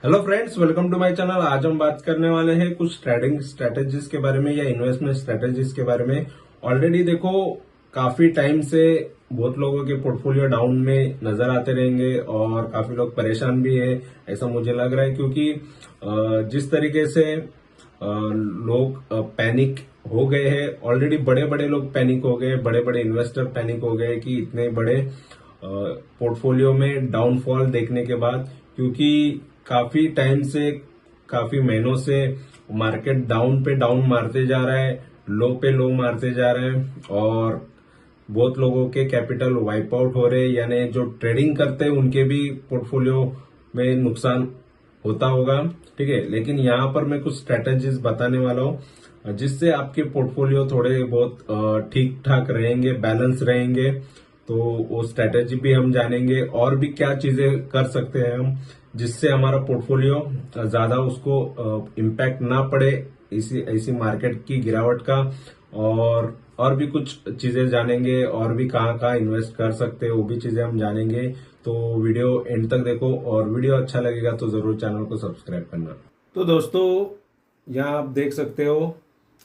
Hello friends, welcome to my channel. आज हम बात करने वाले हैं कुछ ट्रेडिंग स्ट्रेटेजीज के बारे में या इन्वेस्टमेंट स्ट्रेटेजीज के बारे में। ऑलरेडी देखो, काफी टाइम से बहुत लोगों के पोर्टफोलियो डाउन में नजर आते रहेंगे और काफी लोग परेशान भी है, ऐसा मुझे लग रहा है। क्योंकि जिस तरीके से लोग पैनिक हो गए हैं, ऑलरेडी बड़े बड़े लोग पैनिक हो गए, बड़े बड़े इन्वेस्टर पैनिक हो गए कि इतने बड़े पोर्टफोलियो में डाउनफॉल देखने के बाद। क्योंकि काफी टाइम से, काफी महीनों से मार्केट डाउन पे डाउन मारते जा रहा है, लो पे लो मारते जा रहे हैं और बहुत लोगों के कैपिटल वाइप आउट हो रहे हैं। यानी जो ट्रेडिंग करते हैं उनके भी पोर्टफोलियो में नुकसान होता होगा, ठीक है। लेकिन यहाँ पर मैं कुछ स्ट्रेटेजीज बताने वाला हूँ जिससे आपके पोर्टफोलियो थोड़े बहुत ठीक ठाक रहेंगे, बैलेंस रहेंगे। तो वो स्ट्रेटेजी भी हम जानेंगे और भी क्या चीजें कर सकते हैं हम जिससे हमारा पोर्टफोलियो ज्यादा उसको इम्पैक्ट ना पड़े इसी ऐसी मार्केट की गिरावट का। और भी कुछ चीजें जानेंगे और भी कहाँ इन्वेस्ट कर सकते हैं वो भी चीजें हम जानेंगे। तो वीडियो एंड तक देखो और वीडियो अच्छा लगेगा तो जरूर चैनल को सब्सक्राइब करना। तो दोस्तों, यहाँ आप देख सकते हो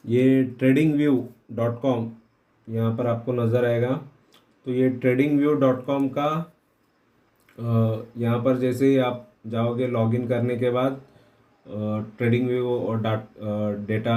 ये tradingview.com यहाँ पर आपको नजर आएगा। तो ये tradingview.com का यहाँ पर जैसे ही आप जाओगे लॉगिन करने के बाद ट्रेडिंग व्यू और डेटा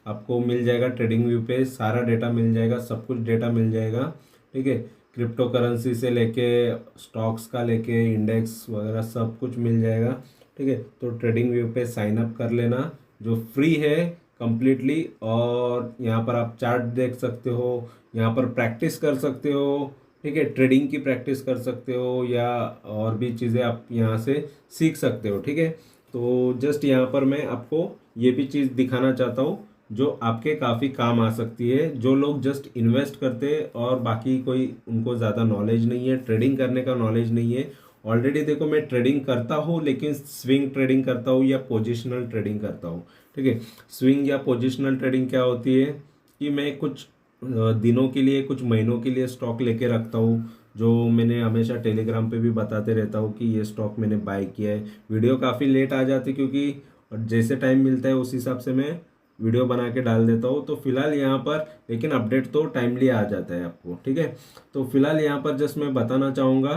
आपको मिल जाएगा। ट्रेडिंग व्यू पे सारा डेटा मिल जाएगा, सब कुछ डेटा मिल जाएगा, ठीक है। क्रिप्टो करेंसी से लेके स्टॉक्स का लेके इंडेक्स वगैरह सब कुछ मिल जाएगा, ठीक है। तो ट्रेडिंग व्यू पे साइन अप कर लेना, जो फ्री है कंप्लीटली। और यहाँ पर आप चार्ट देख सकते हो, यहाँ पर प्रैक्टिस कर सकते हो, ठीक है। ट्रेडिंग की प्रैक्टिस कर सकते हो या और भी चीज़ें आप यहाँ से सीख सकते हो, ठीक है। तो जस्ट यहाँ पर मैं आपको ये भी चीज़ दिखाना चाहता हूँ जो आपके काफ़ी काम आ सकती है। जो लोग जस्ट इन्वेस्ट करते हैं और बाकी कोई उनको ज़्यादा नॉलेज नहीं है, ट्रेडिंग करने का नॉलेज नहीं है। ऑलरेडी देखो, मैं ट्रेडिंग करता हूँ लेकिन स्विंग ट्रेडिंग करता हूँ या पोजिशनल ट्रेडिंग करता हूँ, ठीक है। स्विंग या पोजिशनल ट्रेडिंग क्या होती है कि मैं कुछ दिनों के लिए, कुछ महीनों के लिए स्टॉक लेके रखता हूँ। जो मैंने हमेशा टेलीग्राम पे भी बताते रहता हूँ कि ये स्टॉक मैंने बाय किया है। वीडियो काफ़ी लेट आ जाती क्योंकि जैसे टाइम मिलता है उस हिसाब से मैं वीडियो बना के डाल देता हूँ। तो फिलहाल यहाँ पर लेकिन अपडेट तो टाइमली आ जाता है आपको, ठीक है। तो फिलहाल यहाँ पर जस्ट मैं बताना चाहूँगा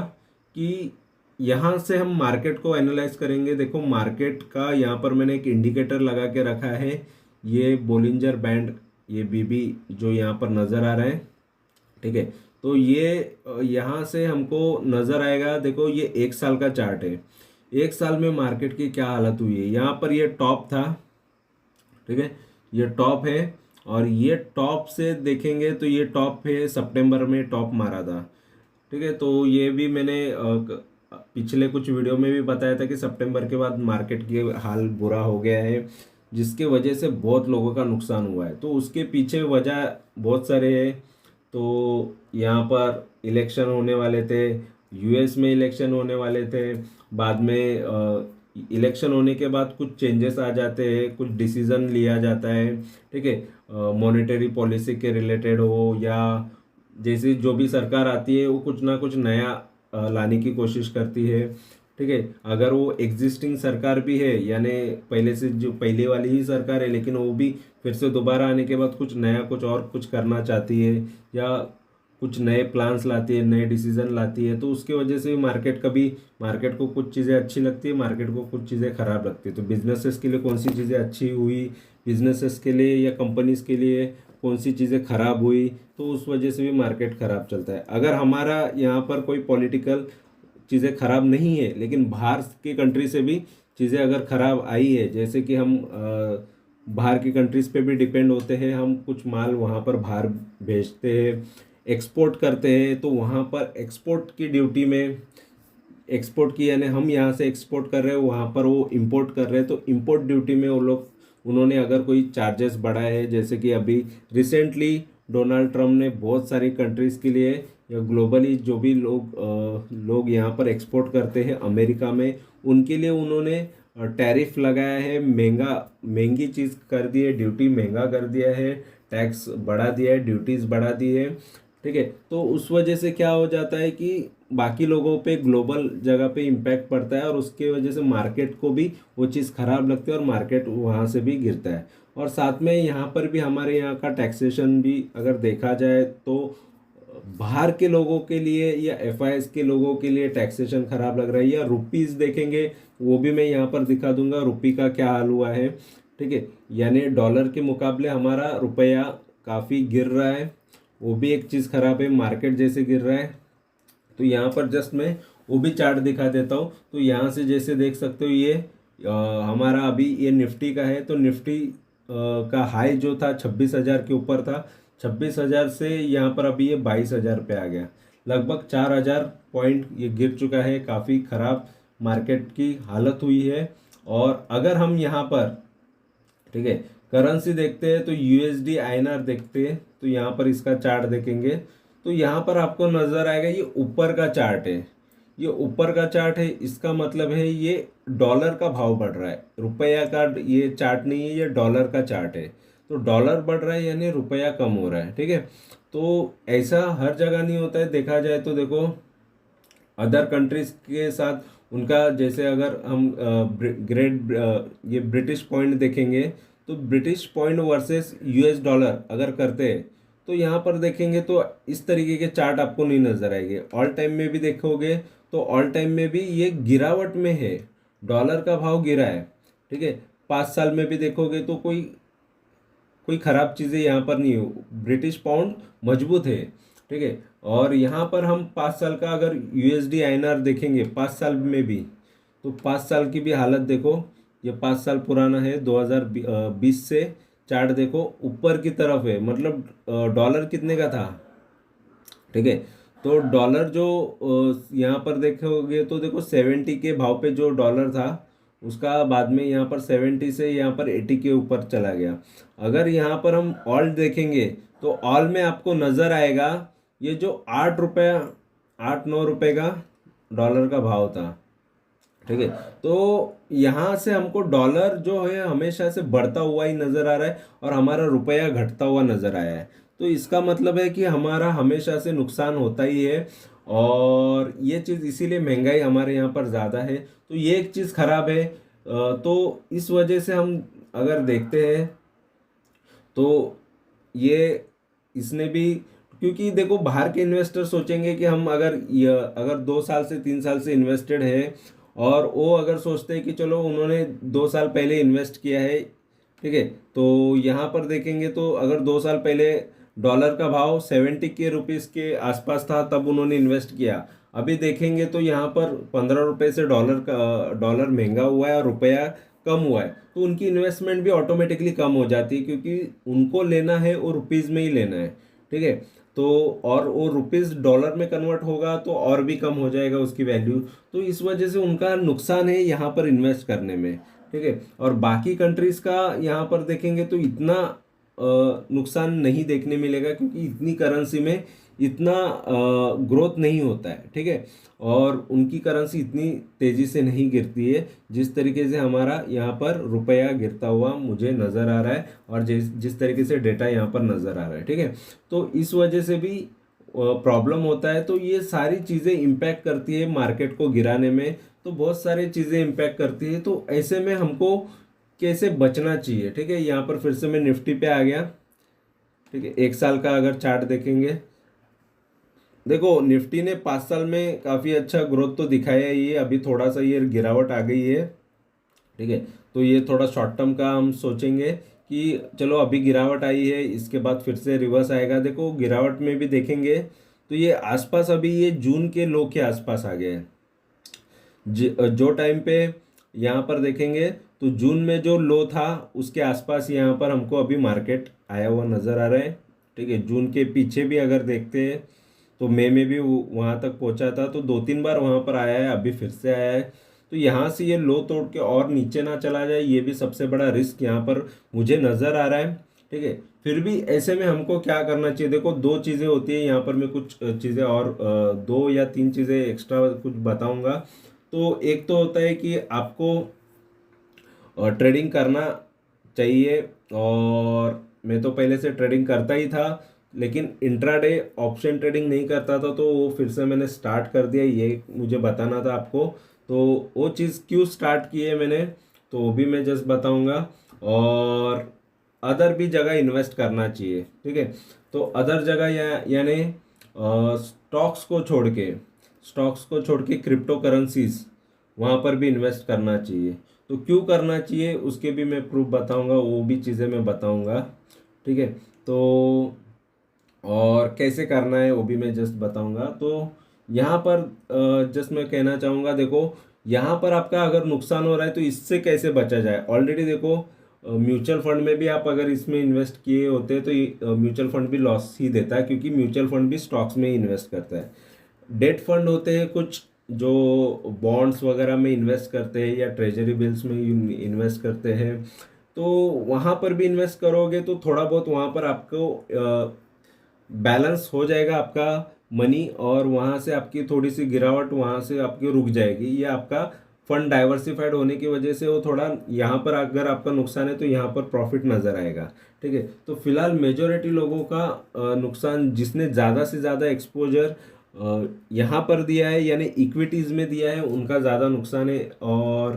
कि यहाँ से हम मार्केट को एनालाइज करेंगे। देखो, मार्केट का यहाँ पर मैंने एक इंडिकेटर लगा के रखा है, ये बोलिंजर बैंड, ये बीबी जो यहाँ पर नज़र आ रहा है, ठीक है। तो ये यहाँ से हमको नज़र आएगा। देखो, ये 1 साल का चार्ट है। 1 साल में मार्केट की क्या हालत हुई है। यहाँ पर ये टॉप था, ठीक है, ये टॉप है। और ये टॉप से देखेंगे तो ये टॉप है, सितंबर में टॉप मारा था, ठीक है। तो ये भी मैंने पिछले कुछ वीडियो में भी बताया था कि सितंबर के बाद मार्केट की हाल बुरा हो गया है, जिसके वजह से बहुत लोगों का नुकसान हुआ है। तो उसके पीछे वजह बहुत सारे हैं। तो यहाँ पर इलेक्शन होने वाले थे, यूएस में इलेक्शन होने वाले थे। बाद में इलेक्शन होने के बाद कुछ चेंजेस आ जाते हैं, कुछ डिसीजन लिया जाता है, ठीक है। मॉनेटरी पॉलिसी के रिलेटेड हो या जैसे जो भी सरकार आती है वो कुछ ना कुछ नया लाने की कोशिश करती है, ठीक है। अगर वो एग्जिस्टिंग सरकार भी है, यानी पहले से जो पहले वाली ही सरकार है, लेकिन वो भी फिर से दोबारा आने के बाद कुछ नया, कुछ और कुछ करना चाहती है या कुछ नए प्लान्स लाती है, नए डिसीजन लाती है, तो उसके वजह से मार्केट कभी, मार्केट को कुछ चीज़ें अच्छी लगती है, मार्केट को कुछ चीज़ें खराब लगती है। तो बिजनेसेस के लिए कौन सी चीज़ें अच्छी हुई, बिजनेसेस के लिए या कंपनीज के लिए कौन सी चीज़ें खराब हुई, तो उस वजह से भी मार्केट खराब चलता है। अगर हमारा यहाँ पर कोई पॉलिटिकल चीज़ें खराब नहीं है लेकिन बाहर की कंट्री से भी चीज़ें अगर खराब आई है, जैसे कि हम बाहर की कंट्रीज़ पे भी डिपेंड होते हैं, हम कुछ माल वहाँ पर बाहर भेजते हैं, एक्सपोर्ट करते हैं, तो वहाँ पर एक्सपोर्ट की ड्यूटी में, एक्सपोर्ट की यानी हम यहाँ से एक्सपोर्ट कर रहे हैं, वहाँ पर वो इंपोर्ट कर रहे हैं, तो इंपोर्ट ड्यूटी में वो लोग, उन्होंने अगर कोई चार्जेस बढ़ाए हैं, जैसे कि अभी रिसेंटली डोनाल्ड ट्रम्प ने बहुत सारी कंट्रीज़ के लिए या ग्लोबली जो भी लोग यहाँ पर एक्सपोर्ट करते हैं अमेरिका में, उनके लिए उन्होंने टैरिफ लगाया है, महंगी चीज़ कर दी है, ड्यूटी महंगा कर दिया है, टैक्स बढ़ा दिया है, ड्यूटीज़ बढ़ा दी है। ठीक है। तो उस वजह से क्या हो जाता है कि बाकी लोगों पे ग्लोबल जगह पे इम्पैक्ट पड़ता है और उसके वजह से मार्केट को भी वो चीज़ खराब लगती है और मार्केट वहाँ से भी गिरता है। और साथ में यहाँ पर भी हमारे यहाँ का टैक्सेशन भी अगर देखा जाए तो बाहर के लोगों के लिए या एफआईएस के लोगों के लिए टैक्सेशन खराब लग रहा है। या रुपीस देखेंगे, वो भी मैं यहाँ पर दिखा दूंगा रुपी का क्या हाल हुआ है। ठीक है, यानी डॉलर के मुकाबले हमारा रुपया काफ़ी गिर रहा है, वो भी एक चीज़ खराब है, मार्केट जैसे गिर रहा है। तो यहाँ पर जस्ट मैं वो भी चार्ट दिखा देता हूँ। तो यहाँ से जैसे देख सकते हो ये हमारा अभी ये निफ्टी का है। तो निफ्टी का हाई जो था 26,000 के ऊपर था, 26,000 से यहाँ पर अभी ये 22,000 पे आ गया, लगभग 4,000 पॉइंट ये गिर चुका है। काफ़ी ख़राब मार्केट की हालत हुई है। और अगर हम यहाँ पर, ठीक है, करेंसी देखते हैं तो यूएसडी आईएनआर देखते हैं, तो यहाँ पर इसका चार्ट देखेंगे तो यहाँ पर आपको नज़र आएगा ये ऊपर का चार्ट है, ये ऊपर का चार्ट है। इसका मतलब है ये डॉलर का भाव बढ़ रहा है, रुपया का ये चार्ट नहीं है, ये डॉलर का चार्ट है। तो डॉलर बढ़ रहा है यानी रुपया कम हो रहा है। ठीक है, तो ऐसा हर जगह नहीं होता है। देखा जाए तो देखो अदर कंट्रीज के साथ उनका, जैसे अगर हम ग्रेट ये ब्रिटिश पॉइंट देखेंगे तो British point versus US dollar अगर करते हैं तो यहाँ पर देखेंगे तो इस तरीके के चार्ट आपको नहीं नजर आएंगे। ऑल टाइम में भी देखोगे तो ऑल टाइम में भी ये गिरावट में है, डॉलर का भाव गिरा है। ठीक है, 5 साल में भी देखोगे तो कोई कोई खराब चीज़ें यहाँ पर नहीं हो, ब्रिटिश पाउंड मजबूत है। ठीक है, और यहाँ पर हम 5 साल का अगर यूएसडी आईएनआर देखेंगे 5 साल में भी, तो 5 साल की भी हालत देखो। ये 5 साल पुराना है, 2020 से चार्ट देखो ऊपर की तरफ है, मतलब डॉलर कितने का था। ठीक है, तो डॉलर जो यहाँ पर देखोगे तो देखो 70 के भाव पे जो डॉलर था उसका बाद में यहाँ पर 70 से यहाँ पर 80 के ऊपर चला गया। अगर यहाँ पर हम ऑल देखेंगे तो ऑल में आपको नज़र आएगा ये जो 8 रुपये 8-9 रुपये का डॉलर का भाव था। ठीक है, तो यहाँ से हमको डॉलर जो है हमेशा से बढ़ता हुआ ही नज़र आ रहा है और हमारा रुपया घटता हुआ नज़र आया है। तो इसका मतलब है कि हमारा हमेशा से नुकसान होता ही है और ये चीज़ इसीलिए महंगाई हमारे यहाँ पर ज़्यादा है। तो ये एक चीज़ खराब है। तो इस वजह से हम अगर देखते हैं तो ये इसने भी, क्योंकि देखो बाहर के इन्वेस्टर सोचेंगे कि हम अगर 2 साल से 3 साल से इन्वेस्टेड है और वो अगर सोचते हैं कि चलो उन्होंने 2 साल पहले इन्वेस्ट किया है। ठीक है, तो यहाँ पर देखेंगे तो अगर 2 साल पहले डॉलर का भाव 70 के रुपीज़ के आसपास था तब उन्होंने इन्वेस्ट किया, अभी देखेंगे तो यहाँ पर 15 रुपये से डॉलर महंगा हुआ है और रुपया कम हुआ है। तो उनकी इन्वेस्टमेंट भी ऑटोमेटिकली कम हो जाती है क्योंकि उनको लेना है और रुपीज़ में ही लेना है। ठीक है, तो और वो रुपीज़ डॉलर में कन्वर्ट होगा तो और भी कम हो जाएगा उसकी वैल्यू। तो इस वजह से उनका नुकसान है यहाँ पर इन्वेस्ट करने में। ठीक है, और बाकी कंट्रीज़ का यहाँ पर देखेंगे तो इतना नुकसान नहीं देखने मिलेगा क्योंकि इतनी करेंसी में इतना ग्रोथ नहीं होता है। ठीक है, और उनकी करेंसी इतनी तेज़ी से नहीं गिरती है जिस तरीके से हमारा यहाँ पर रुपया गिरता हुआ मुझे नज़र आ रहा है और जिस जिस तरीके से डेटा यहाँ पर नज़र आ रहा है। ठीक है, तो इस वजह से भी प्रॉब्लम होता है। तो ये सारी चीज़ें इम्पैक्ट करती है मार्केट को गिराने में, तो बहुत सारी चीज़ें इम्पैक्ट करती है। तो ऐसे में हमको कैसे बचना चाहिए। ठीक है, यहाँ पर फिर से मैं निफ्टी पे आ गया। ठीक है, 1 साल का अगर चार्ट देखेंगे, देखो निफ्टी ने 5 साल में काफ़ी अच्छा ग्रोथ तो दिखाया ही है, अभी थोड़ा सा ये गिरावट आ गई है। ठीक है, तो ये थोड़ा शॉर्ट टर्म का हम सोचेंगे कि चलो अभी गिरावट आई है, इसके बाद फिर से रिवर्स आएगा। देखो गिरावट में भी देखेंगे तो ये आसपास अभी ये जून के लो के आसपास आ गए हैं। जो टाइम पे यहाँ पर देखेंगे तो जून में जो लो था उसके आसपास यहाँ पर हमको अभी मार्केट आया हुआ नज़र आ रहा है। ठीक है, जून के पीछे भी अगर देखते हैं तो मई में भी वहाँ तक पहुँचा था, तो 2-3 बार वहाँ पर आया है, अभी फिर से आया है। तो यहाँ से ये लो तोड़ के और नीचे ना चला जाए, ये भी सबसे बड़ा रिस्क यहाँ पर मुझे नज़र आ रहा है। ठीक है, फिर भी ऐसे में हमको क्या करना चाहिए। देखो 2 चीज़ें होती है यहाँ पर, मैं कुछ चीज़ें और 2 या 3 चीज़ें एक्स्ट्रा कुछ बताऊँगा। तो एक तो होता है कि आपको ट्रेडिंग करना चाहिए, और मैं तो पहले से ट्रेडिंग करता ही था। लेकिन इंट्राडे ऑप्शन ट्रेडिंग नहीं करता था, तो वो फिर से मैंने स्टार्ट कर दिया, ये मुझे बताना था आपको। तो वो चीज़ क्यों स्टार्ट की है मैंने, तो वो भी मैं जस्ट बताऊंगा। और अदर भी जगह इन्वेस्ट करना चाहिए, ठीक है। तो अदर जगह यानी स्टॉक्स को छोड़ के क्रिप्टो करेंसीज, वहाँ पर भी इन्वेस्ट करना चाहिए। तो क्यों करना चाहिए उसके भी मैं प्रूफ बताऊंगा, वो भी चीज़ें मैं बताऊंगा, ठीक है। तो और कैसे करना है वो भी मैं जस्ट बताऊंगा। तो यहाँ पर जस्ट मैं कहना चाहूँगा, देखो यहाँ पर आपका अगर नुकसान हो रहा है तो इससे कैसे बचा जाए। ऑलरेडी देखो म्यूचुअल फंड में भी आप अगर इसमें इन्वेस्ट किए होते हैं तो म्यूचुअल फंड भी लॉस ही देता है, क्योंकि म्यूचुअल फंड भी स्टॉक्स में ही इन्वेस्ट करता है। डेट फंड होते हैं कुछ जो बॉन्ड्स वगैरह में इन्वेस्ट करते हैं या ट्रेजरी बिल्स में इन्वेस्ट करते हैं। तो वहाँ पर भी इन्वेस्ट करोगे तो थोड़ा बहुत वहाँ पर आपको बैलेंस हो जाएगा आपका मनी, और वहाँ से आपकी थोड़ी सी गिरावट वहाँ से आपकी रुक जाएगी। ये आपका फंड डाइवर्सिफाइड होने की वजह से वो थोड़ा यहाँ पर अगर आपका नुकसान है तो यहाँ पर प्रॉफिट नज़र आएगा, ठीक है। तो फिलहाल मेजोरिटी लोगों का नुकसान, जिसने ज़्यादा से ज़्यादा एक्सपोजर यहाँ पर दिया है यानी इक्विटीज़ में दिया है, उनका ज़्यादा नुकसान है। और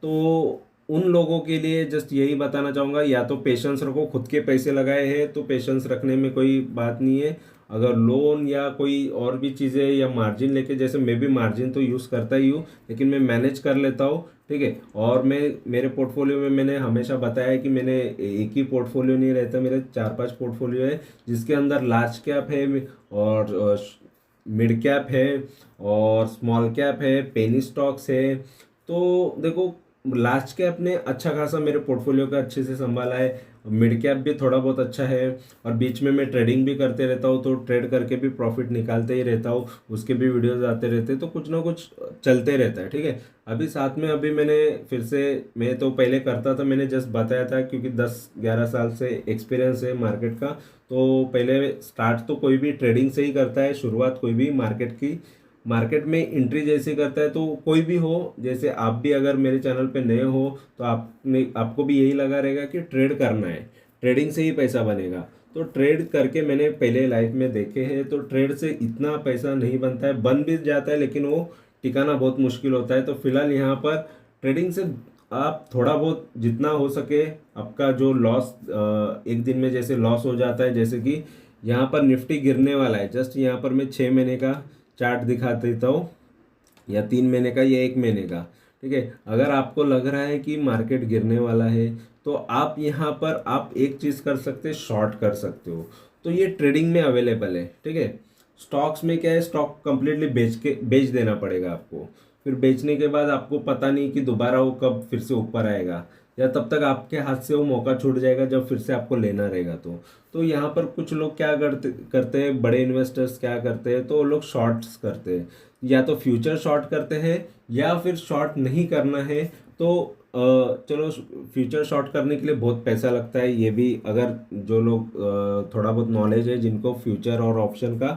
तो उन लोगों के लिए जस्ट यही बताना चाहूँगा, या तो पेशेंस रखो, खुद के पैसे लगाए हैं तो पेशेंस रखने में कोई बात नहीं है। अगर लोन या कोई और भी चीज़ें या मार्जिन लेके, जैसे मैं भी मार्जिन तो यूज़ करता ही हूँ लेकिन मैं मैनेज कर लेता हूँ, ठीक है। और मैं मेरे पोर्टफोलियो में मैंने हमेशा बताया है कि मैंने एक ही पोर्टफोलियो नहीं रहता, मेरे 4-5 पोर्टफोलियो है, जिसके अंदर लार्ज कैप है और मिड कैप है और स्मॉल कैप है, पेनी स्टॉक्स है। तो देखो लार्ज कैप ने अच्छा खासा मेरे पोर्टफोलियो का अच्छे से संभाला है, मिड कैप भी थोड़ा बहुत अच्छा है, और बीच में मैं ट्रेडिंग भी करते रहता हूँ, तो ट्रेड करके भी प्रॉफिट निकालते ही रहता हूँ, उसके भी वीडियोस आते रहते हैं, तो कुछ ना कुछ चलते रहता है, ठीक है। अभी साथ में अभी मैंने फिर से, मैं तो पहले करता था, मैंने जस्ट बताया था, क्योंकि 10-11 साल से एक्सपीरियंस है मार्केट का। तो पहले स्टार्ट तो कोई भी ट्रेडिंग से ही करता है, शुरुआत कोई भी मार्केट में एंट्री जैसे करता है। तो कोई भी हो, जैसे आप भी अगर मेरे चैनल पे नए हो तो आपको भी यही लगा रहेगा कि ट्रेड करना है, ट्रेडिंग से ही पैसा बनेगा। तो ट्रेड करके मैंने पहले लाइफ में देखे हैं, तो ट्रेड से इतना पैसा नहीं बनता है, बन भी जाता है लेकिन वो टिकाना बहुत मुश्किल होता है। तो फिलहाल यहाँ पर ट्रेडिंग से आप थोड़ा बहुत जितना हो सके, आपका जो लॉस एक दिन में जैसे लॉस हो जाता है, जैसे कि यहाँ पर निफ्टी गिरने वाला है, जस्ट यहाँ पर मैं 6 महीने का चार्ट दिखा देता हूँ, या 3 महीने का या 1 महीने का, ठीक है। अगर आपको लग रहा है कि मार्केट गिरने वाला है तो आप यहाँ पर आप एक चीज़ कर सकते हैं, शॉर्ट कर सकते हो। तो ये ट्रेडिंग में अवेलेबल है, ठीक है। स्टॉक्स में क्या है, स्टॉक कंप्लीटली बेच देना पड़ेगा आपको, फिर बेचने के बाद आपको पता नहीं कि दोबारा वो कब फिर से ऊपर आएगा, या तब तक आपके हाथ से वो मौका छूट जाएगा जब फिर से आपको लेना रहेगा। तो यहाँ पर कुछ लोग क्या करते हैं, बड़े इन्वेस्टर्स क्या करते हैं, तो वो लोग शॉर्ट्स करते हैं, या तो फ्यूचर शॉर्ट करते हैं, या फिर शॉर्ट नहीं करना है तो चलो, फ्यूचर शॉर्ट करने के लिए बहुत पैसा लगता है। ये भी अगर जो लोग थोड़ा बहुत नॉलेज है जिनको फ्यूचर और ऑप्शन का,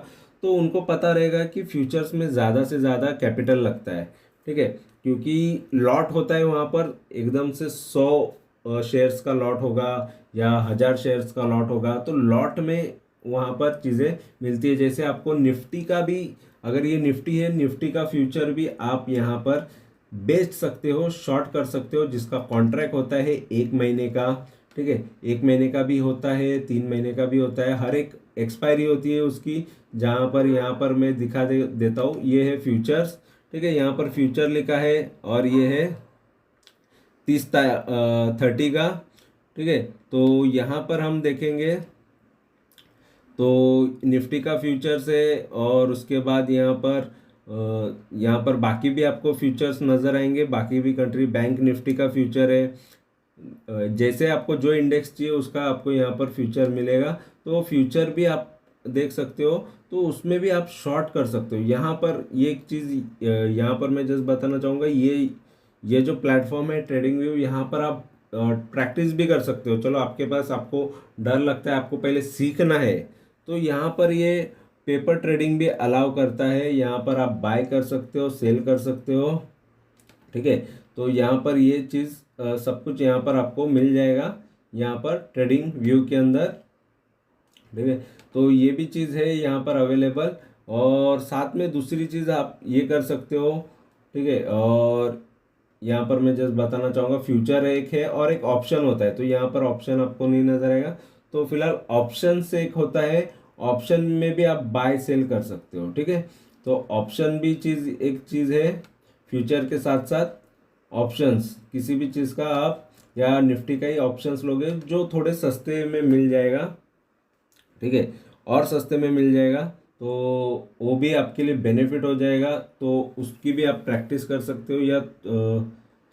तो उनको पता रहेगा कि फ्यूचर्स में ज़्यादा से ज़्यादा कैपिटल लगता है, ठीक है। क्योंकि लॉट होता है वहाँ पर, एकदम से 100 शेयर्स का लॉट होगा या 1000 शेयर्स का लॉट होगा, तो लॉट में वहाँ पर चीज़ें मिलती है। जैसे आपको निफ्टी का भी, अगर ये निफ्टी है, निफ्टी का फ्यूचर भी आप यहाँ पर बेच सकते हो, शॉर्ट कर सकते हो, जिसका कॉन्ट्रैक्ट होता है 1 महीने का, ठीक है। 1 महीने का भी होता है, 3 महीने का भी होता है, हर एक एक्सपायरी होती है उसकी। जहाँ पर यहाँ पर मैं दिखा देता हूँ, ये है फ्यूचर्स, ठीक है। यहाँ पर फ्यूचर लिखा है, और ये है 30 का, ठीक है। तो यहाँ पर हम देखेंगे तो निफ्टी का फ्यूचर्स है, और उसके बाद यहाँ पर बाकी भी आपको फ्यूचर्स नज़र आएंगे, बाकी भी कंट्री, बैंक निफ्टी का फ्यूचर है। जैसे आपको जो इंडेक्स चाहिए उसका आपको यहाँ पर फ्यूचर मिलेगा, तो फ्यूचर भी आप देख सकते हो, तो उसमें भी आप शॉर्ट कर सकते हो। यहाँ पर ये एक चीज़ यहाँ पर मैं जस्ट बताना चाहूँगा, ये जो प्लेटफॉर्म है ट्रेडिंग व्यू, यहाँ पर आप प्रैक्टिस भी कर सकते हो। चलो आपके पास, आपको डर लगता है, आपको पहले सीखना है, तो यहाँ पर ये पेपर ट्रेडिंग भी अलाउ करता है। यहाँ पर आप बाय कर सकते हो, सेल कर सकते हो, ठीक है। तो यहाँ पर ये चीज़ सब कुछ यहाँ पर आपको मिल जाएगा, यहाँ पर ट्रेडिंग व्यू के अंदर, ठीक है। तो ये भी चीज़ है यहाँ पर अवेलेबल। और साथ में दूसरी चीज़ आप ये कर सकते हो, ठीक है। और यहाँ पर मैं जस्ट बताना चाहूँगा, फ्यूचर एक है और एक ऑप्शन होता है। तो यहाँ पर ऑप्शन आपको नहीं नजर आएगा, तो फिलहाल ऑप्शन से एक होता है, ऑप्शन में भी आप बाय सेल कर सकते हो, ठीक है। तो ऑप्शन भी चीज़ एक चीज़ है, फ्यूचर के साथ साथ ऑप्शंस किसी भी चीज़ का आप या निफ्टी का ही ऑप्शंस लोगे जो थोड़े सस्ते में मिल जाएगा, ठीक है। और सस्ते में मिल जाएगा तो वो भी आपके लिए बेनिफिट हो जाएगा, तो उसकी भी आप प्रैक्टिस कर सकते हो। या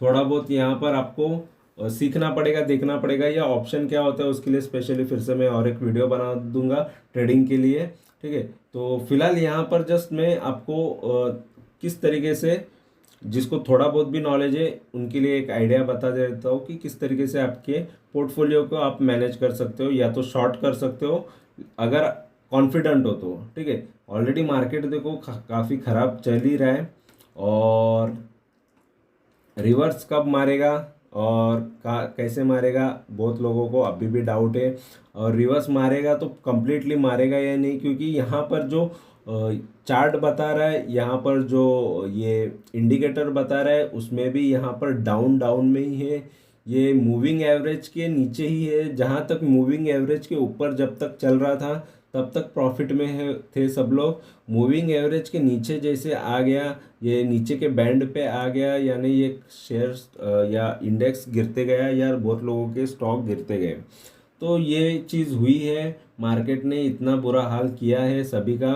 थोड़ा बहुत यहाँ पर आपको सीखना पड़ेगा, देखना पड़ेगा या ऑप्शन क्या होता है उसके लिए स्पेशली फिर से मैं और एक वीडियो बना दूंगा ट्रेडिंग के लिए, ठीक है। तो फिलहाल यहाँ पर जस्ट मैं आपको किस तरीके से, जिसको थोड़ा बहुत भी नॉलेज है उनके लिए एक आइडिया बता देता हूँ कि किस तरीके से आपके पोर्टफोलियो को आप मैनेज कर सकते हो, या तो शॉर्ट कर सकते हो अगर कॉन्फिडेंट हो तो, ठीक है। ऑलरेडी मार्केट देखो काफ़ी ख़राब चल ही रहा है, और रिवर्स कब मारेगा और कैसे मारेगा बहुत लोगों को अभी भी डाउट है। और रिवर्स मारेगा तो कंप्लीटली मारेगा या नहीं, क्योंकि यहाँ पर जो चार्ट बता रहा है, यहाँ पर जो ये इंडिकेटर बता रहा है उसमें भी यहाँ पर डाउन डाउन में ही है, ये मूविंग एवरेज के नीचे ही है। जहाँ तक मूविंग एवरेज के ऊपर जब तक चल रहा था तब तक प्रॉफिट में है थे सब लोग। मूविंग एवरेज के नीचे जैसे आ गया, ये नीचे के बैंड पे आ गया, यानी ये शेयर्स या इंडेक्स गिरते गया या बहुत लोगों के स्टॉक गिरते गए। तो ये चीज़ हुई है, मार्केट ने इतना बुरा हाल किया है सभी का,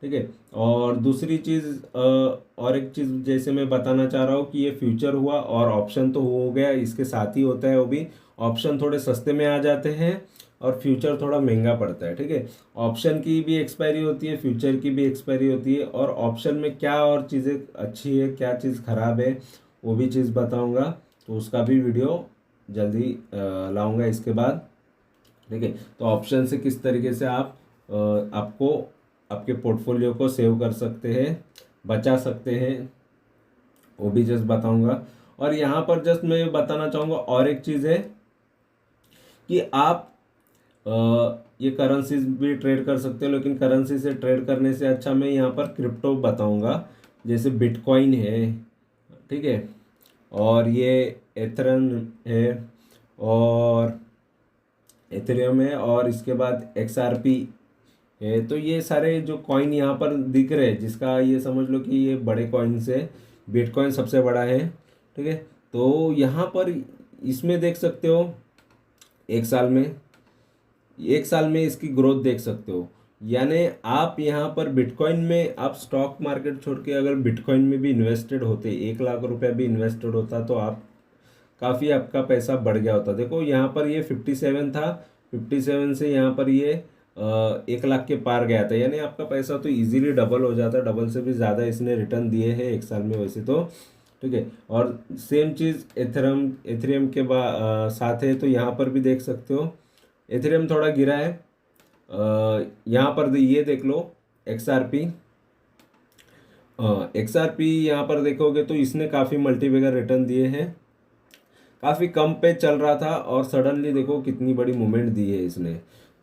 ठीक है। और दूसरी चीज़ और एक चीज़ जैसे मैं बताना चाह रहा हूँ कि ये फ्यूचर हुआ और ऑप्शन तो हो गया, इसके साथ ही होता है वो भी। ऑप्शन थोड़े सस्ते में आ जाते हैं और फ्यूचर थोड़ा महंगा पड़ता है, ठीक है। ऑप्शन की भी एक्सपायरी होती है, फ्यूचर की भी एक्सपायरी होती है, और ऑप्शन में क्या और चीज़ें अच्छी है क्या चीज़ ख़राब है वो भी चीज़ बताऊंगा। तो उसका भी वीडियो जल्दी लाऊंगा इसके बाद, ठीक है। तो ऑप्शन से किस तरीके से आप आपको आपके पोर्टफोलियो को सेव कर सकते हैं, बचा सकते हैं, वो भी जस्ट बताऊंगा। और यहाँ पर जस्ट मैं बताना चाहूँगा और एक चीज़ है कि आप ये करेंसीज भी ट्रेड कर सकते हो, लेकिन करेंसी से ट्रेड करने से अच्छा मैं यहाँ पर क्रिप्टो बताऊंगा। जैसे बिटकॉइन है, ठीक है, और ये एथरन है, और एथेरियम है, और इसके बाद XRP है। तो ये सारे जो कॉइन यहाँ पर दिख रहे हैं, जिसका ये समझ लो कि ये बड़े कॉइन से बिटकॉइन सबसे बड़ा है, ठीक है। तो यहाँ पर इसमें देख सकते हो एक साल में, एक साल में इसकी ग्रोथ देख सकते हो। यानी आप यहाँ पर बिटकॉइन में, आप स्टॉक मार्केट छोड़ के अगर बिटकॉइन में भी इन्वेस्टेड होते, 1 लाख रुपया भी इन्वेस्टेड होता, तो आप काफ़ी आपका पैसा बढ़ गया होता। देखो यहाँ पर ये 57 था, 57 से यहाँ पर ये 1 लाख के पार गया था, यानी आपका पैसा तो इजीली डबल हो जाता, डबल से भी ज़्यादा इसने रिटर्न दिए हैं एक साल में वैसे तो, ठीक है। और सेम चीज़ एथेरियम के साथ है, तो यहाँ पर भी देख सकते हो एथेरियम थोड़ा गिरा है। यहाँ पर ये देख लो XRP, XRP यहाँ पर देखोगे तो इसने काफ़ी मल्टीबैगर रिटर्न दिए हैं। काफ़ी कम पे चल रहा था और सडनली देखो कितनी बड़ी मूवमेंट दी है इसने।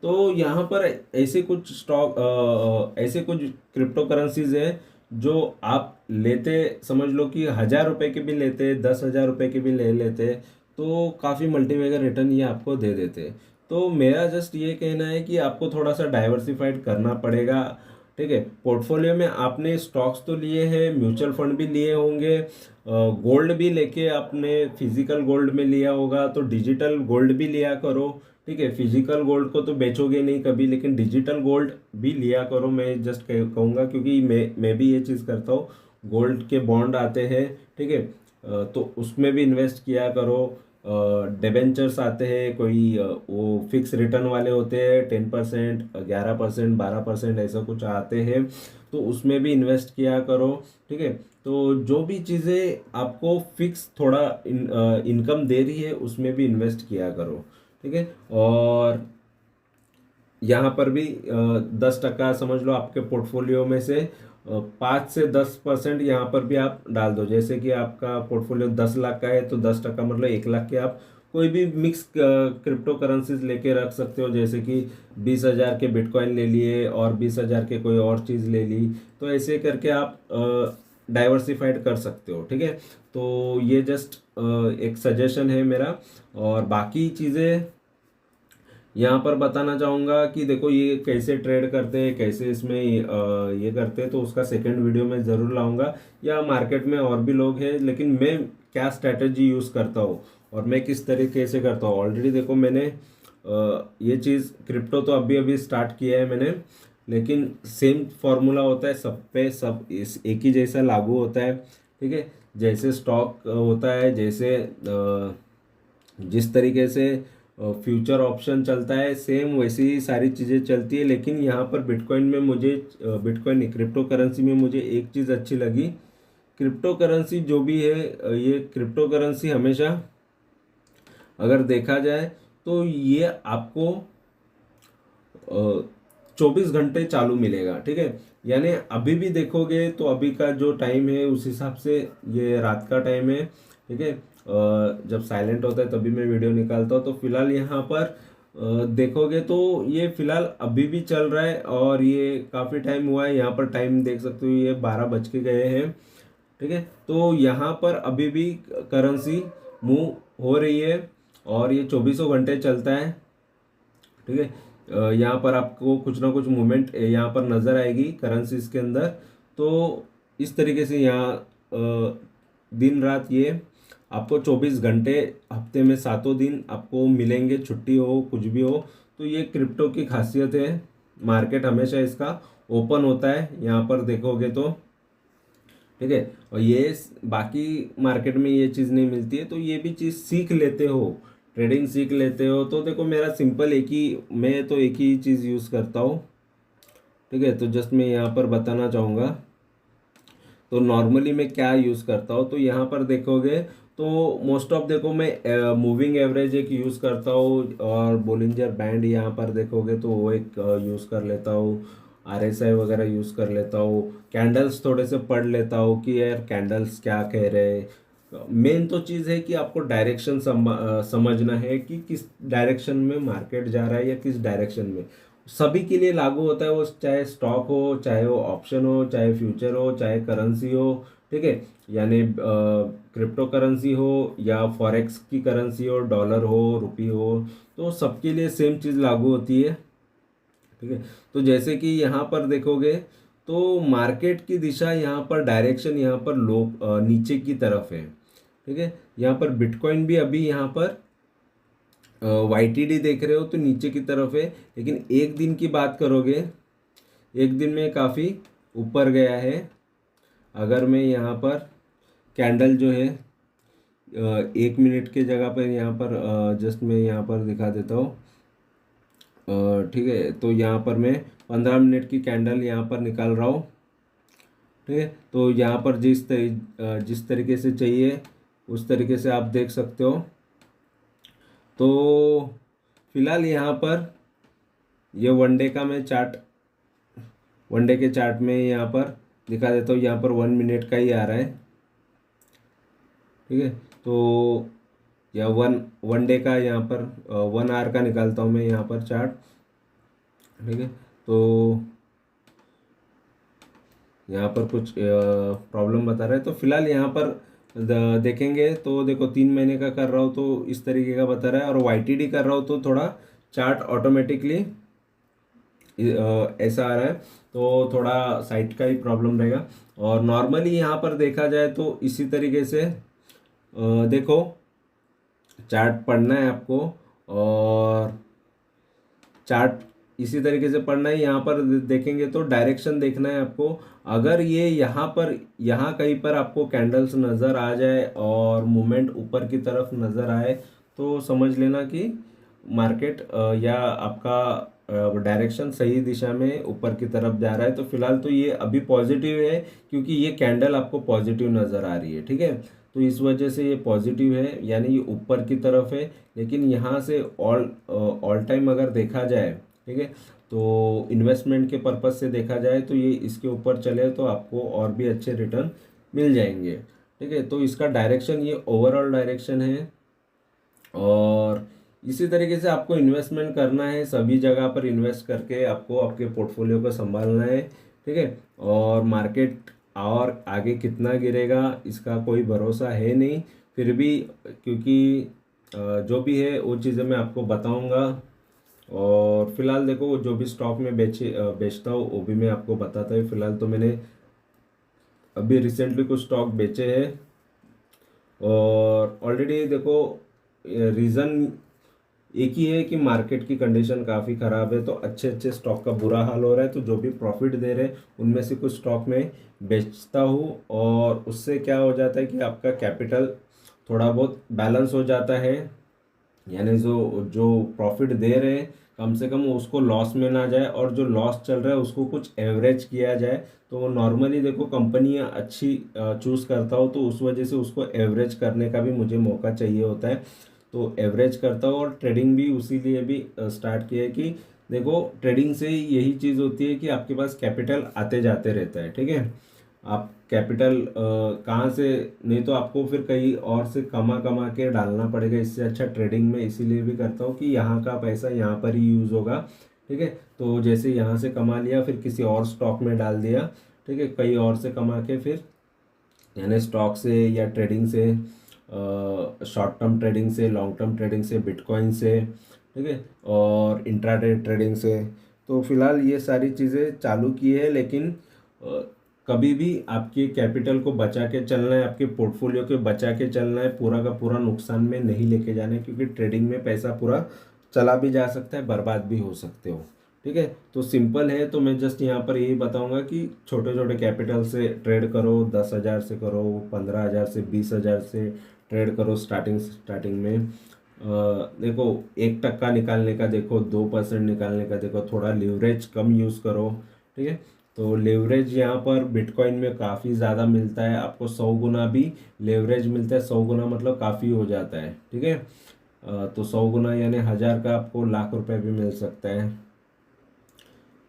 तो यहाँ पर ऐसे कुछ स्टॉक, ऐसे कुछ क्रिप्टो करेंसीज हैं जो आप लेते, समझ लो कि 1,000 रुपये के भी लेते, 10,000 रुपये के भी ले लेते, तो काफ़ी मल्टीबैगर रिटर्न ये आपको दे देते। तो मेरा जस्ट ये कहना है कि आपको थोड़ा सा डाइवर्सिफाइड करना पड़ेगा, ठीक है। पोर्टफोलियो में आपने स्टॉक्स तो लिए हैं, म्यूचुअल फंड भी लिए होंगे, गोल्ड भी लेके आपने फिजिकल गोल्ड में लिया होगा, तो डिजिटल गोल्ड भी लिया करो, ठीक है। फिजिकल गोल्ड को तो बेचोगे नहीं कभी, लेकिन डिजिटल गोल्ड भी लिया करो। मैं जस्ट कहूँगा क्योंकि मैं भी ये चीज़ करता हूँ, गोल्ड के बॉन्ड आते हैं, ठीक है, तो उसमें भी इन्वेस्ट किया करो। डिबेंचर्स आते हैं कोई, वो फिक्स रिटर्न वाले होते हैं, 10%, 11%, 12% ऐसा कुछ आते हैं, तो उसमें भी इन्वेस्ट किया करो, ठीक है। तो जो भी चीज़ें आपको फिक्स थोड़ा इनकम दे रही है उसमें भी इन्वेस्ट किया करो, ठीक है। और यहाँ पर भी 10% समझ लो आपके पोर्टफोलियो में से 5 से 10% यहाँ पर भी आप डाल दो। जैसे कि आपका पोर्टफोलियो 10 लाख का है तो 10% मतलब 1 लाख के आप कोई भी मिक्स क्रिप्टो करेंसीज लेके रख सकते हो, जैसे कि 20,000 के बिटकॉइन ले लिए और 20,000 के कोई और चीज़ ले ली, तो ऐसे करके आप डाइवर्सिफाइड कर सकते हो। ठीक है, तो ये जस्ट एक सजेशन है मेरा। और बाकी चीज़ें यहाँ पर बताना चाहूँगा कि देखो ये कैसे ट्रेड करते हैं, कैसे इसमें ये करते हैं, तो उसका सेकंड वीडियो मैं ज़रूर लाऊंगा। या मार्केट में और भी लोग हैं, लेकिन मैं क्या स्ट्रैटेजी यूज़ करता हूँ और मैं किस तरीके से करता हूँ। ऑलरेडी देखो मैंने ये चीज़ क्रिप्टो तो अभी अभी स्टार्ट किया है मैंने, लेकिन सेम फॉर्मूला होता है सब पे, सब इस एक ही जैसा लागू होता है। ठीक है, जैसे स्टॉक होता है, जैसे जिस तरीके से फ्यूचर ऑप्शन चलता है, सेम वैसी ही सारी चीज़ें चलती है। लेकिन यहाँ पर बिटकॉइन में मुझे बिटकॉइन नहीं, क्रिप्टो करेंसी में मुझे एक चीज़ अच्छी लगी। क्रिप्टो करेंसी जो भी है, ये क्रिप्टो करेंसी हमेशा अगर देखा जाए तो ये आपको 24 घंटे चालू मिलेगा। ठीक है, यानी अभी भी देखोगे तो अभी का जो टाइम है उस हिसाब से ये रात का टाइम है। ठीक है, जब साइलेंट होता है तभी मैं वीडियो निकालता हूँ। तो फिलहाल यहाँ पर देखोगे तो ये फिलहाल अभी भी चल रहा है और ये काफ़ी टाइम हुआ है। यहाँ पर टाइम देख सकते हो, ये 12 बज के गए हैं। ठीक है, तो यहाँ पर अभी भी करेंसी मूव हो रही है और ये 24 घंटे चलता है। ठीक है, यहाँ पर आपको कुछ ना कुछ मूवमेंट यहाँ पर नज़र आएगी करेंसीज के अंदर। तो इस तरीके से यहाँ दिन रात ये आपको 24 घंटे, हफ्ते में 7 दिन आपको मिलेंगे, छुट्टी हो कुछ भी हो। तो ये क्रिप्टो की खासियत है, मार्केट हमेशा इसका ओपन होता है यहाँ पर देखोगे तो। ठीक है, और ये बाकी मार्केट में ये चीज़ नहीं मिलती है, तो ये भी चीज़ सीख लेते हो, ट्रेडिंग सीख लेते हो। तो देखो मेरा सिंपल मैं तो एक ही चीज़ यूज़ करता हूँ। ठीक है, तो जस्ट मैं यहाँ पर बताना चाहूँगा तो नॉर्मली मैं क्या यूज़ करता हूँ। तो यहाँ पर देखोगे तो मोस्ट ऑफ देखो मैं मूविंग एवरेज एक यूज़ करता हूँ और बोलिंजर बैंड यहाँ पर देखोगे तो वो एक यूज़ कर लेता हूँ। RSI वगैरह यूज़ कर लेता हूँ। कैंडल्स थोड़े से पढ़ लेता हूँ कि यार कैंडल्स क्या कह रहे हैं। मेन तो चीज़ है कि आपको डायरेक्शन समझना है कि किस डायरेक्शन में मार्केट जा रहा है या किस डायरेक्शन में। सभी के लिए लागू होता है, वो चाहे स्टॉक हो, चाहे वो ऑप्शन हो, चाहे फ्यूचर हो, चाहे करेंसी हो। ठीक है, यानी क्रिप्टो करेंसी हो या फॉरेक्स की करेंसी हो, डॉलर हो, रुपी हो, तो सबके लिए सेम चीज़ लागू होती है। ठीक है, तो जैसे कि यहाँ पर देखोगे तो मार्केट की दिशा यहाँ पर डायरेक्शन यहाँ पर नीचे की तरफ है। ठीक है, यहाँ पर बिटकॉइन भी अभी यहाँ पर YTD देख रहे हो तो नीचे की तरफ है, लेकिन एक दिन की बात करोगे, एक दिन में काफ़ी ऊपर गया है। अगर मैं यहाँ पर कैंडल जो है 1 मिनट के जगह पर यहाँ पर जस्ट मैं यहाँ पर दिखा देता हूँ। ठीक है, तो यहाँ पर मैं 15 मिनट की कैंडल यहाँ पर निकाल रहा हूँ। ठीक है, तो यहाँ पर जिस तरीके से चाहिए उस तरीके से आप देख सकते हो। तो फिलहाल यहाँ पर ये वनडे के चार्ट में यहाँ पर दिखा देता हूँ। यहाँ पर 1 मिनट का ही आ रहा है। ठीक है, तो या वन डे का यहाँ पर 1 आवर का निकालता हूँ मैं यहाँ पर चार्ट। ठीक है, तो यहाँ पर कुछ प्रॉब्लम बता रहा है। तो फिलहाल यहाँ पर देखेंगे तो देखो 3 महीने का कर रहा हूँ तो इस तरीके का बता रहा है, और YTD कर रहा हूँ तो थोड़ा चार्ट ऑटोमेटिकली ऐसा आ रहा है, तो थोड़ा साइट का ही प्रॉब्लम रहेगा। और नॉर्मली यहाँ पर देखा जाए तो इसी तरीके से देखो चार्ट पढ़ना है आपको, और चार्ट इसी तरीके से पढ़ना है। यहाँ पर देखेंगे तो डायरेक्शन देखना है आपको। अगर ये यहाँ कहीं पर आपको कैंडल्स नज़र आ जाए और मूवमेंट ऊपर की तरफ नज़र आए तो समझ लेना कि मार्केट या आपका डायरेक्शन सही दिशा में ऊपर की तरफ जा रहा है। तो फिलहाल तो ये अभी पॉजिटिव है क्योंकि ये कैंडल आपको पॉजिटिव नज़र आ रही है। ठीक है, तो इस वजह से ये पॉजिटिव है, यानी ये ऊपर की तरफ है। लेकिन यहाँ से ऑल टाइम अगर देखा जाए, ठीक है, तो इन्वेस्टमेंट के पर्पज़ से देखा जाए तो ये इसके ऊपर चले तो आपको और भी अच्छे रिटर्न मिल जाएंगे। ठीक है, तो इसका डायरेक्शन ये ओवरऑल डायरेक्शन है। और इसी तरीके से आपको इन्वेस्टमेंट करना है, सभी जगह पर इन्वेस्ट करके आपको आपके पोर्टफोलियो को संभालना है। ठीक है। और मार्केट और आगे कितना गिरेगा इसका कोई भरोसा है नहीं, फिर भी क्योंकि जो भी है वो चीज़ें मैं आपको बताऊंगा। और फिलहाल देखो जो भी स्टॉक में बेचता हूँ वो भी मैं आपको बताता हूँ। फिलहाल तो मैंने अभी रिसेंटली कुछ स्टॉक बेचे हैं, और ऑलरेडी देखो रीज़न एक ही है कि मार्केट की कंडीशन काफ़ी ख़राब है, तो अच्छे अच्छे स्टॉक का बुरा हाल हो रहा है। तो जो भी प्रॉफिट दे रहे हैं उनमें से कुछ स्टॉक में बेचता हूँ, और उससे क्या हो जाता है कि आपका कैपिटल थोड़ा बहुत बैलेंस हो जाता है। यानी जो जो प्रॉफिट दे रहे हैं कम से कम उसको लॉस में ना जाए, और जो लॉस चल रहा है उसको कुछ एवरेज किया जाए। तो नॉर्मली देखो कंपनियां अच्छी चूज़ करता हो, तो उस वजह से उसको एवरेज करने का भी मुझे मौका चाहिए होता है। तो एवरेज करता हूँ, और ट्रेडिंग भी उसी लिए भी स्टार्ट किया है कि देखो ट्रेडिंग से यही चीज़ होती है कि आपके पास कैपिटल आते जाते रहता है। ठीक है। आप कैपिटल कहाँ से, नहीं तो आपको फिर कहीं और से कमा कमा के डालना पड़ेगा। इससे अच्छा ट्रेडिंग में इसीलिए भी करता हूँ कि यहाँ का पैसा यहाँ पर ही यूज़ होगा। ठीक है। तो जैसे यहाँ से कमा लिया फिर किसी और स्टॉक में डाल दिया। ठीक है। कहीं और से कमा के फिर यानी स्टॉक से या ट्रेडिंग से, शॉर्ट टर्म ट्रेडिंग से, लॉन्ग टर्म ट्रेडिंग से, बिटकॉइन से, ठीक है, और इंट्राडे ट्रेडिंग से। तो फिलहाल ये सारी चीज़ें चालू की है, लेकिन कभी भी आपके कैपिटल को बचा के चलना है, आपके पोर्टफोलियो के बचा के चलना है, पूरा का पूरा नुकसान में नहीं लेके जाना है, क्योंकि ट्रेडिंग में पैसा पूरा चला भी जा सकता है, बर्बाद भी हो सकते हो। ठीक है। तो सिंपल है, तो मैं जस्ट यहाँ पर यही बताऊंगा कि छोटे छोटे कैपिटल से ट्रेड करो, 10,000 से करो, 15,000 से, 20,000 से ट्रेड करो स्टार्टिंग में। देखो 1% निकालने का देखो, 2% निकालने का देखो, थोड़ा लिवरेज कम यूज़ करो। ठीक है। तो लेवरेज यहाँ पर बिटकॉइन में काफ़ी ज़्यादा मिलता है, आपको 100 गुना भी लेवरेज मिलता है। 100 गुना मतलब काफ़ी हो जाता है। ठीक है। तो 100 गुना यानी 1,000 का आपको लाख रुपए भी मिल सकता है।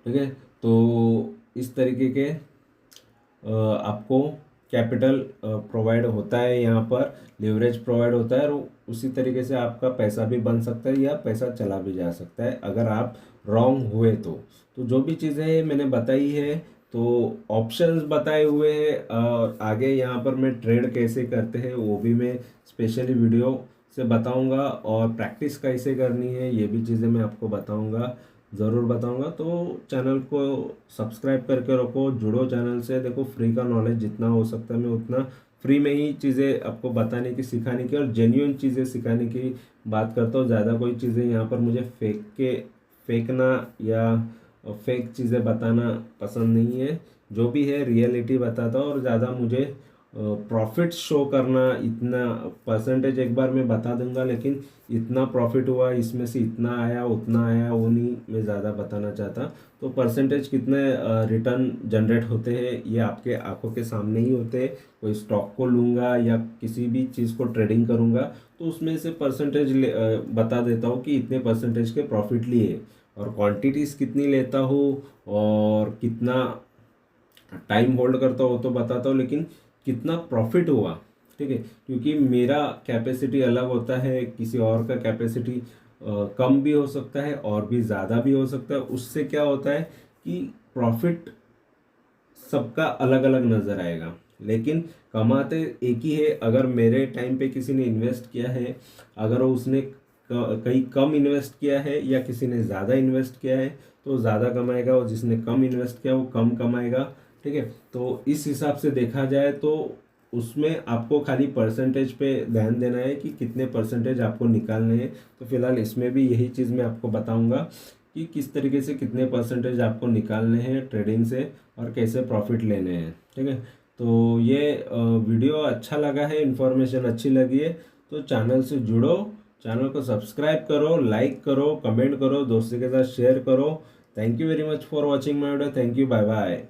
ठीक है। तो इस तरीके के आपको कैपिटल प्रोवाइड होता है, यहाँ पर लिवरेज प्रोवाइड होता है, और उसी तरीके से आपका पैसा भी बन सकता है या पैसा चला भी जा सकता है अगर आप रॉन्ग हुए तो जो भी चीज़ें मैंने बताई है, तो ऑप्शंस बताए हुए हैं, और आगे यहाँ पर मैं ट्रेड कैसे करते हैं वो भी मैं स्पेशली वीडियो से बताऊंगा, और प्रैक्टिस कैसे करनी है ये भी चीज़ें मैं आपको बताऊंगा, ज़रूर बताऊंगा। तो चैनल को सब्सक्राइब करके रखो, जुड़ो चैनल से। देखो फ्री का नॉलेज जितना हो सकता है मैं उतना फ्री में ही चीज़ें आपको बताने की, सिखाने की, और जेन्युइन चीज़ें सिखाने की बात करता हूँ। ज़्यादा कोई चीज़ें यहाँ पर मुझे फेंकना या फेक चीज़ें बताना पसंद नहीं है। जो भी है रियलिटी बताता हूँ, और ज़्यादा मुझे प्रॉफिट शो करना, इतना परसेंटेज एक बार मैं बता दूंगा, लेकिन इतना प्रॉफिट हुआ, इसमें से इतना आया उतना आया, वो नहीं मैं ज़्यादा बताना चाहता। तो परसेंटेज कितने रिटर्न जनरेट होते हैं ये आपके आंखों के सामने ही होते हैं। कोई स्टॉक को लूँगा या किसी भी चीज़ को ट्रेडिंग करूँगा तो उसमें से परसेंटेज बता देता हूँ कि इतने परसेंटेज के प्रॉफिट लिए, और क्वांटिटीज़ कितनी लेता हूँ और कितना टाइम होल्ड करता हूँ तो बताता हूँ, लेकिन कितना प्रॉफिट हुआ। ठीक है। क्योंकि मेरा कैपेसिटी अलग होता है, किसी और का कैपेसिटी कम भी हो सकता है और भी ज़्यादा भी हो सकता है। उससे क्या होता है कि प्रॉफिट सबका अलग अलग नज़र आएगा, लेकिन कमाते एक ही है। अगर मेरे टाइम पे किसी ने इन्वेस्ट किया है, अगर उसने कहीं कम इन्वेस्ट किया है या किसी ने ज़्यादा इन्वेस्ट किया है तो ज़्यादा कमाएगा, और जिसने कम इन्वेस्ट किया वो कम कमाएगा। ठीक है। तो इस हिसाब से देखा जाए तो उसमें आपको खाली परसेंटेज पे ध्यान देना है कि कितने परसेंटेज आपको निकालने हैं। तो फिलहाल इसमें भी यही चीज़ मैं आपको बताऊंगा कि किस तरीके से कितने परसेंटेज आपको निकालने हैं ट्रेडिंग से, और कैसे प्रॉफिट लेने हैं। ठीक है। तो ये वीडियो अच्छा लगा है, इन्फॉर्मेशन अच्छी लगी है तो चैनल से जुड़ो, चैनल को सब्सक्राइब करो, लाइक करो, कमेंट करो, दोस्तों के साथ शेयर करो। Thank you very much for watching my video. Thank you, bye bye.